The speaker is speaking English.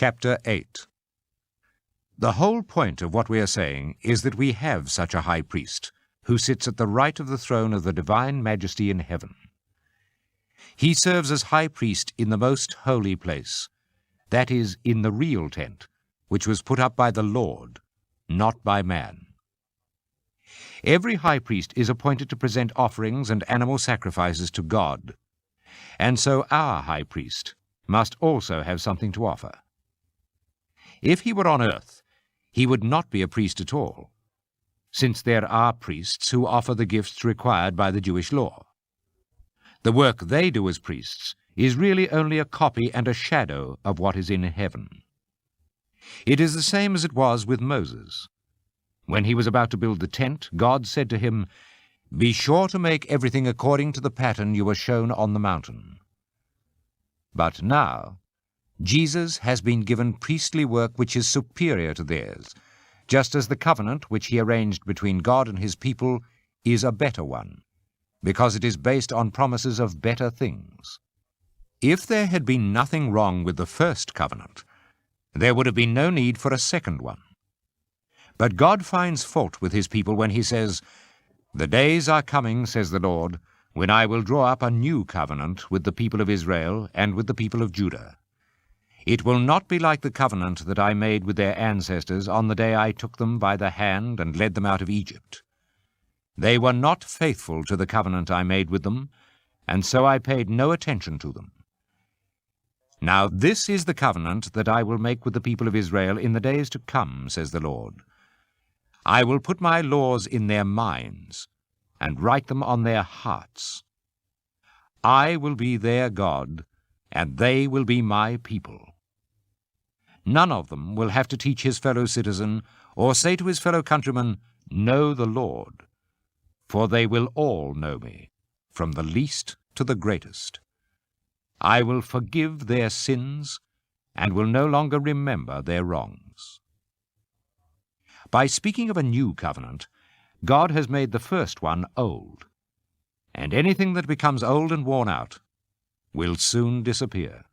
Chapter 8. The whole point of what we are saying is that we have such a high priest, who sits at the right of the throne of the divine majesty in heaven. He serves as high priest in the most holy place, that is, in the real tent, which was put up by the Lord, not by man. Every high priest is appointed to present offerings and animal sacrifices to God, and so our high priest must also have something to offer. If he were on earth, he would not be a priest at all, since there are priests who offer the gifts required by the Jewish law. The work they do as priests is really only a copy and a shadow of what is in heaven. It is the same as it was with Moses. When he was about to build the tent, God said to him, "Be sure to make everything according to the pattern you were shown on the mountain." But now, Jesus has been given priestly work which is superior to theirs, just as the covenant which he arranged between God and his people is a better one, because it is based on promises of better things. If there had been nothing wrong with the first covenant, there would have been no need for a second one. But God finds fault with his people when he says, "The days are coming, says the Lord, when I will draw up a new covenant with the people of Israel and with the people of Judah. It will not be like the covenant that I made with their ancestors on the day I took them by the hand and led them out of Egypt. They were not faithful to the covenant I made with them, and so I paid no attention to them. Now this is the covenant that I will make with the people of Israel in the days to come, says the Lord. I will put my laws in their minds and write them on their hearts. I will be their God, and they will be my people. None of them will have to teach his fellow citizen or say to his fellow countryman, 'Know the Lord,' for they will all know me, from the least to the greatest. I will forgive their sins and will no longer remember their wrongs." By speaking of a new covenant, God has made the first one old, and anything that becomes old and worn out will soon disappear.